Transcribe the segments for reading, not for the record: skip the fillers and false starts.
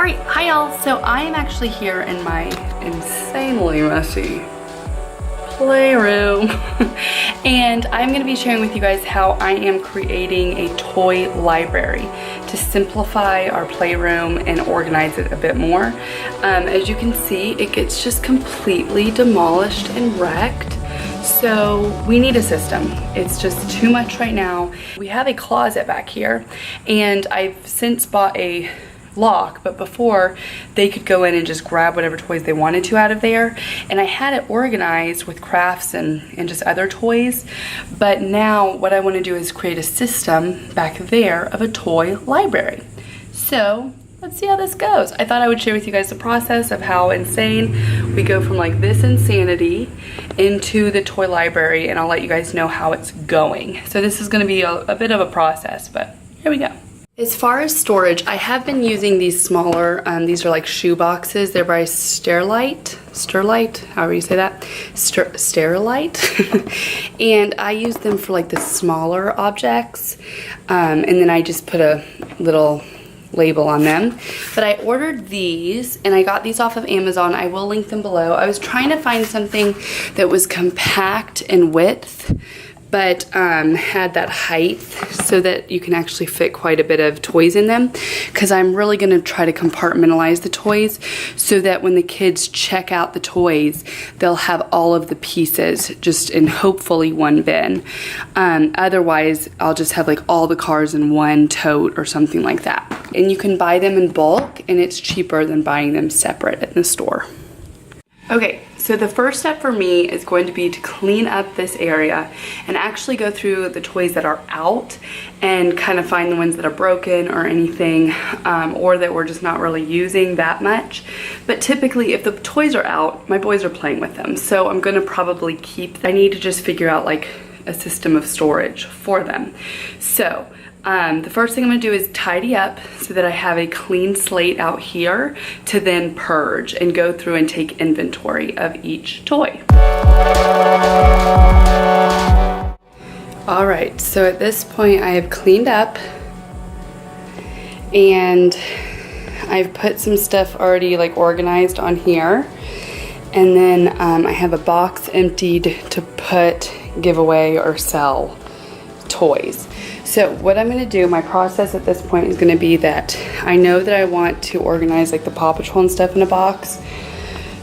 Alright, hi y'all. So I am actually here in my insanely messy playroom and I'm going to be sharing with you guys how I am creating a toy library to simplify our playroom and organize it a bit more. As you can see, it gets just completely demolished and wrecked. So we need a system. It's just too much right now. We have a closet back here and I've since bought a lock, but before they could go in and just grab whatever toys they wanted to out of there, and I had it organized with crafts and just other toys. But now what I want to do is create a system back there of a toy library. So let's see how this goes. I thought I would share with you guys the process of how insane we go from like this insanity into the toy library, and I'll let you guys know how it's going. So this is going to be a bit of a process, but here we go. As far as storage, I have been using these smaller, these are like shoe boxes. They're by Sterlite, however you say that, Sterilite. And I use them for like the smaller objects. And then I just put a little label on them. But I ordered these and I got these off of Amazon. I will link them below. I was trying to find something that was compact in width, but had that height so that you can actually fit quite a bit of toys in them, because I'm really going to try to compartmentalize the toys so that when the kids check out the toys, they'll have all of the pieces just in hopefully one bin. Otherwise, I'll just have like all the cars in one tote or something like that. And you can buy them in bulk, and it's cheaper than buying them separate in the store. Okay, so the first step for me is going to be to clean up this area and actually go through the toys that are out and kind of find the ones that are broken or anything, or that we're just not really using that much. But typically if the toys are out, my boys are playing with them, so I'm going to probably keep. I need to just figure out like a system of storage for them. So the first thing I'm going to do is tidy up so that I have a clean slate out here to then purge and go through and take inventory of each toy. Alright, so at this point I have cleaned up and I've put some stuff already like organized on here, and then I have a box emptied to put giveaway or sell toys. So what I'm going to do, my process at this point is going to be that I know that I want to organize like the Paw Patrol and stuff in a box.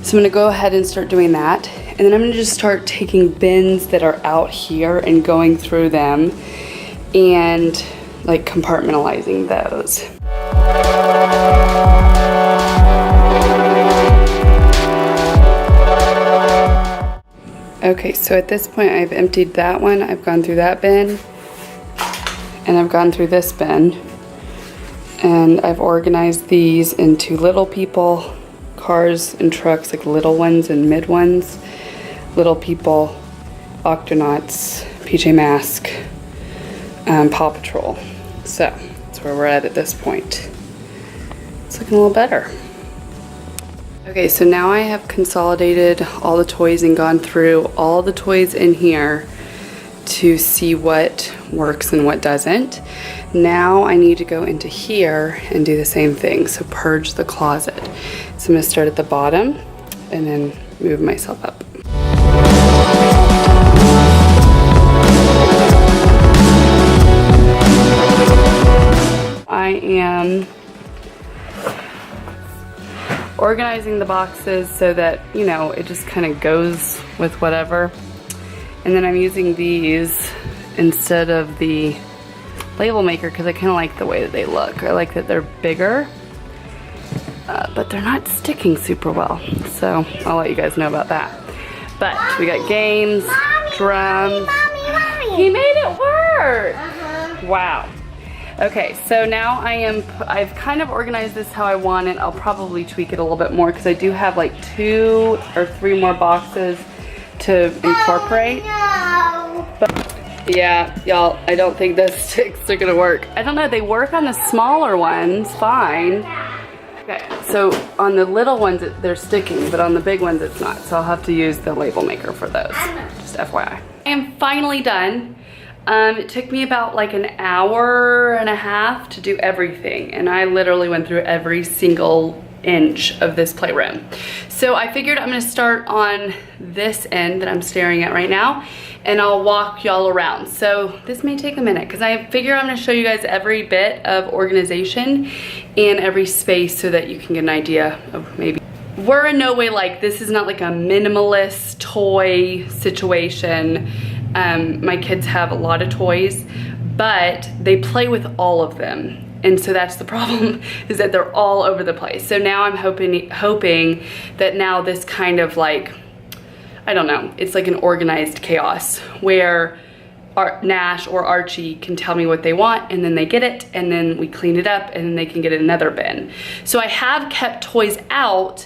So I'm going to go ahead and start doing that. And then I'm going to just start taking bins that are out here and going through them and like compartmentalizing those. Okay, so at this point I've emptied that one. I've gone through that bin. And I've gone through this bin, and I've organized these into little people, cars and trucks, like little ones and mid ones, little people, Octonauts, PJ Masks, Paw Patrol. So that's where we're at this point. It's looking a little better. Okay, so now I have consolidated all the toys and gone through all the toys in here to see what works and what doesn't. Now I need to go into here and do the same thing, so purge the closet. So I'm going to start at the bottom and then move myself up. I am organizing the boxes so that, you know, it just kind of goes with whatever. And then I'm using these instead of the label maker because I kind of like the way that they look. I like that they're bigger, but they're not sticking super well. So I'll let you guys know about that. But we got games, drums. Mommy. He made it work. Wow. Okay, so now I've kind of organized this how I want it. I'll probably tweak it a little bit more because I do have like 2 or 3 more boxes to incorporate. No. But yeah, y'all, I don't think those sticks are gonna work. I don't know, they work on the smaller ones fine. Okay, so on the little ones they're sticking, but on the big ones it's not. So I'll have to use the label maker for those, just FYI. I am finally done. It took me about like an hour and a half to do everything, and I literally went through every single inch of this playroom. So I figured I'm gonna start on this end that I'm staring at right now, and I'll walk y'all around. So this may take a minute because I figure I'm gonna show you guys every bit of organization and every space so that you can get an idea of maybe. We're in no way like, this is not like a minimalist toy situation. My kids have a lot of toys, but they play with all of them. And so that's the problem, is that they're all over the place. So now I'm hoping that now this kind of like, I don't know, it's like an organized chaos where Nash or Archie can tell me what they want, and then they get it, and then we clean it up, and then they can get another bin. So I have kept toys out.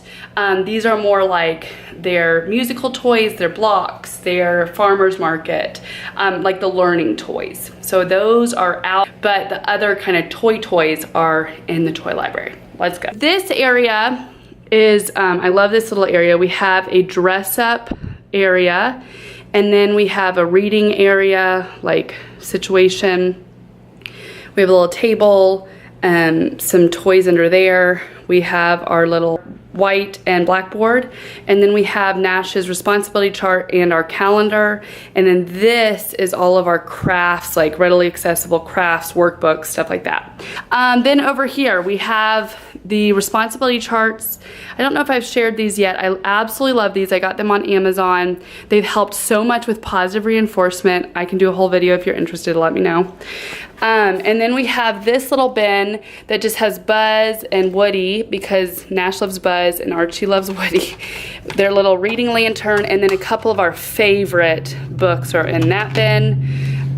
These are more like their musical toys, their blocks, their farmer's market, like the learning toys. So those are out, but the other kind of toys are in the toy library. Let's go. This area is, I love this little area. We have a dress up area, and then we have a reading area, like situation. We have a little table and some toys under there. We have our little white and blackboard, and then we have Nash's responsibility chart and our calendar, and then this is all of our crafts, like readily accessible crafts, workbooks, stuff like that. Then over here we have the responsibility charts. I don't know if I've shared these yet. I absolutely love these. I got them on Amazon. They've helped so much with positive reinforcement. I can do a whole video if you're interested, let me know. And then we have this little bin that just has Buzz and Woody, because Nash loves Buzz and Archie loves Woody. Their little reading lantern, and then a couple of our favorite books are in that bin.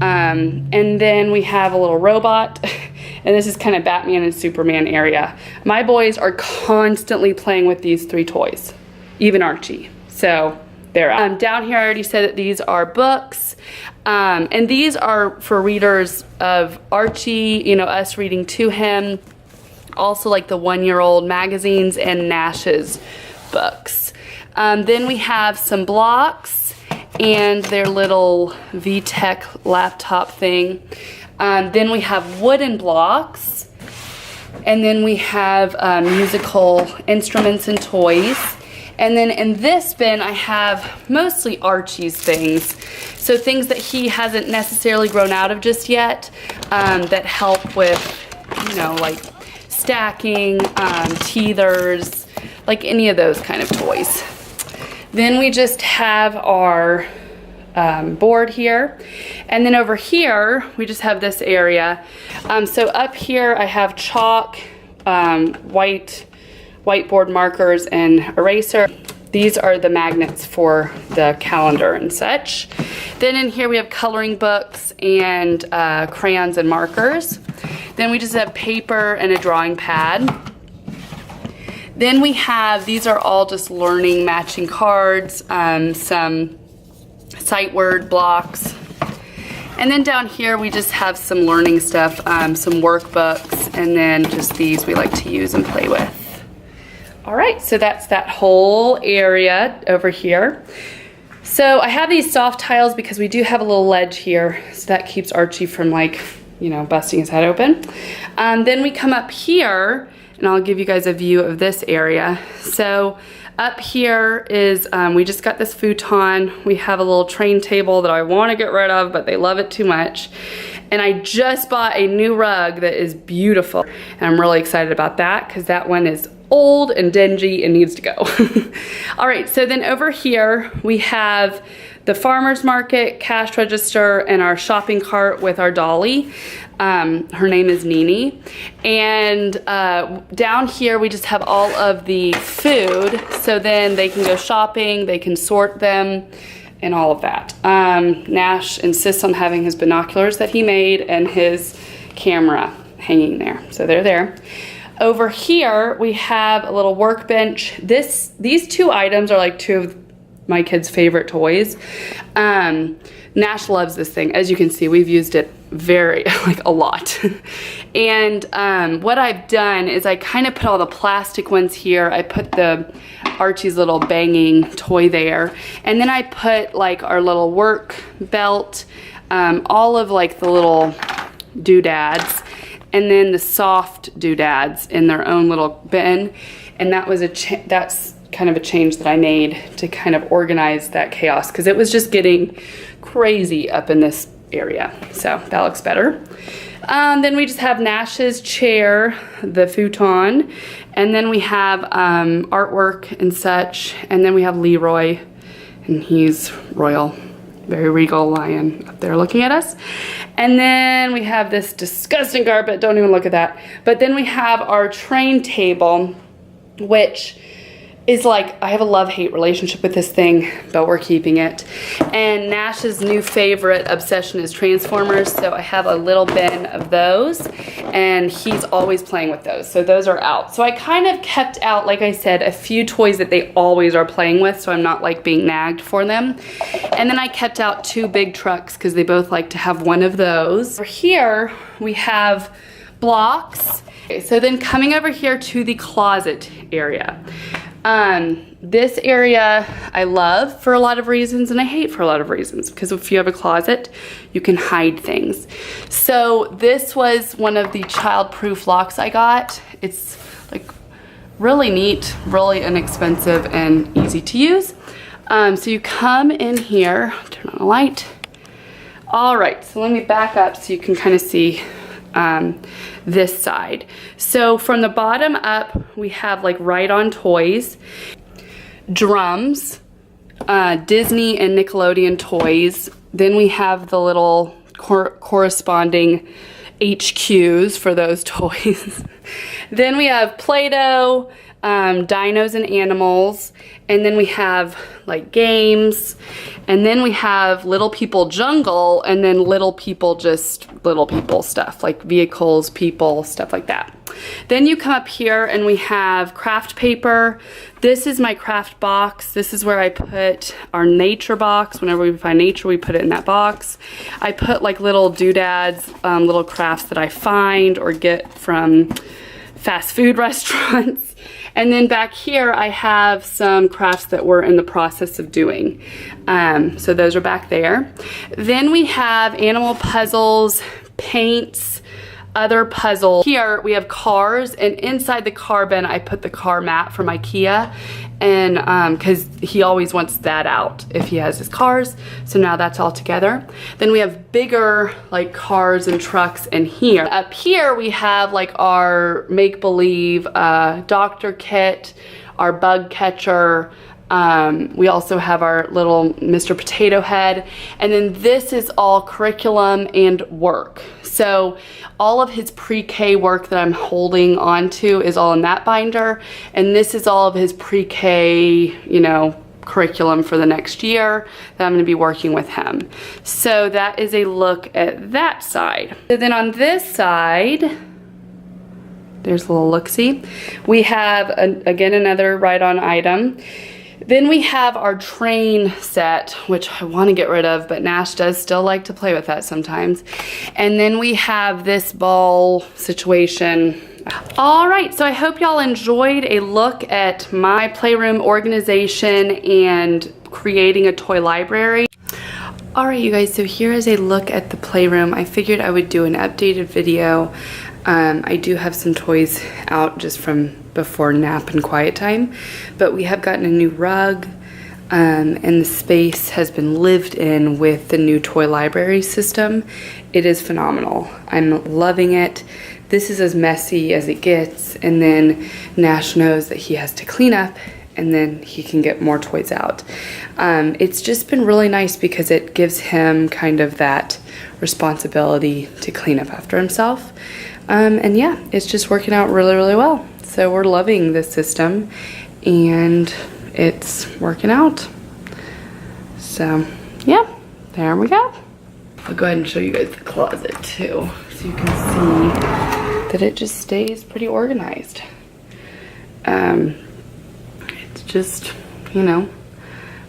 And then we have a little robot, and this is kind of Batman and Superman area. My boys are constantly playing with these three toys, even Archie. So they're out. Down here I already said that these are books. And these are for readers of Archie, you know, us reading to him. Also like the 1-year-old magazines and Nash's books. Then we have some blocks and their little VTech laptop thing. Then we have wooden blocks. And then we have musical instruments and toys. And then in this bin, I have mostly Archie's things. So things that he hasn't necessarily grown out of just yet, that help with, you know, like stacking, teethers, like any of those kind of toys. Then we just have our board here. And then over here, we just have this area. So up here, I have chalk, whiteboard markers, and eraser. These are the magnets for the calendar and such. Then in here we have coloring books and crayons and markers. Then we just have paper and a drawing pad. Then we have, these are all just learning matching cards, some sight word blocks. And then down here we just have some learning stuff, some workbooks, and then just these we like to use and play with. All right, so that's that whole area over here. So I have these soft tiles because we do have a little ledge here, so that keeps Archie from, like, you know, busting his head open. Then we come up here, and I'll give you guys a view of this area. So up here is, we just got this futon. We have a little train table that I want to get rid of, but they love it too much. And I just bought a new rug that is beautiful, and I'm really excited about that because that one is old and dingy and needs to go. All right, so then over here we have the farmer's market, cash register, and our shopping cart with our dolly. Her name is Nini. And down here we just have all of the food, so then they can go shopping, they can sort them, and all of that. Nash insists on having his binoculars that he made and his camera hanging there, so they're there. Over here we have a little workbench. These two items are like two of my kids' favorite toys. Nash loves this thing. As you can see, we've used it a lot. And what I've done is I kind of put all the plastic ones here. I put the Archie's little banging toy there. And then I put like our little work belt, all of like the little doodads, and then the soft doodads in their own little bin. And that was that's kind of a change that I made to kind of organize that chaos, because it was just getting crazy up in this area. So that looks better. Then we just have Nash's chair, the futon, and then we have artwork and such, and then we have Leroy, and he's royal, very regal lion up there looking at us. And then we have this disgusting carpet, don't even look at that. But then we have our train table, which is like, I have a love-hate relationship with this thing, but we're keeping it. And Nash's new favorite obsession is Transformers, so I have a little bin of those, and he's always playing with those, so those are out. So I kind of kept out, like I said, a few toys that they always are playing with, so I'm not like being nagged for them. And then I kept out 2 big trucks, because they both like to have one of those. Over here, we have blocks. Okay, so then coming over here to the closet area. This area I love for a lot of reasons, and I hate for a lot of reasons, because if you have a closet, you can hide things. So this was one of the child-proof locks I got. It's like really neat, really inexpensive, and easy to use. So you come in here, turn on a light. All right, so let me back up so you can kind of see this side. So from the bottom up, we have like Right On toys, drums, Disney and Nickelodeon toys. Then we have the little corresponding HQs for those toys. Then we have Play-Doh, dinos and animals, and then we have like games, and then we have Little People Jungle, and then Little People, just Little People stuff, like vehicles, people, stuff like that. Then you come up here and we have craft paper. This is my craft box. This is where I put our nature box. Whenever we find nature, we put it in that box. I put like little doodads, little crafts that I find or get from fast food restaurants. And then back here, I have some crafts that we're in the process of doing. So those are back there. Then we have animal puzzles, paints, other puzzles. Here we have cars, and inside the car bin, I put the car mat from IKEA, and because he always wants that out if he has his cars. So now that's all together. Then we have bigger like cars and trucks in here. Up here we have like our make-believe doctor kit, our bug catcher. We also have our little Mr. Potato Head, and then this is all curriculum and work. So all of his pre-K work that I'm holding on to is all in that binder, and this is all of his pre-K, you know, curriculum for the next year that I'm going to be working with him. So that is a look at that side. So then on this side, there's a little look-see. We have, again, another Right On item. Then we have our train set, which I want to get rid of, but Nash does still like to play with that sometimes. And then we have this ball situation. All right, so I hope y'all enjoyed a look at my playroom organization and creating a toy library. All right, you guys, so here is a look at the playroom. I figured I would do an updated video. I do have some toys out just from before nap and quiet time, but we have gotten a new rug, and the space has been lived in with the new toy library system. It is phenomenal. I'm loving it. This is as messy as it gets, and then Nash knows that he has to clean up, and then he can get more toys out. It's just been really nice because it gives him kind of that responsibility to clean up after himself. And yeah, it's just working out really, really well. So we're loving this system, and it's working out. So yeah, there we go. I'll go ahead and show you guys the closet too, so you can see that it just stays pretty organized. It's just, you know,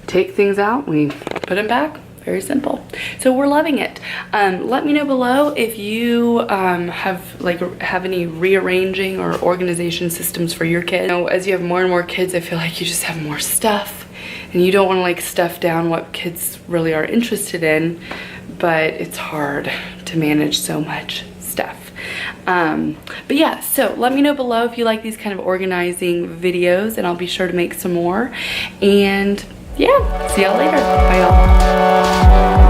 take things out, we put them back. Very simple. So we're loving it. Let me know below if you have any rearranging or organization systems for your kids. You know, as you have more and more kids, I feel like you just have more stuff, and you don't want to like stuff down what kids really are interested in. but it's hard to manage so much stuff. But yeah, so let me know below if you like these kind of organizing videos, and I'll be sure to make some more. And yeah, see y'all later. Bye y'all.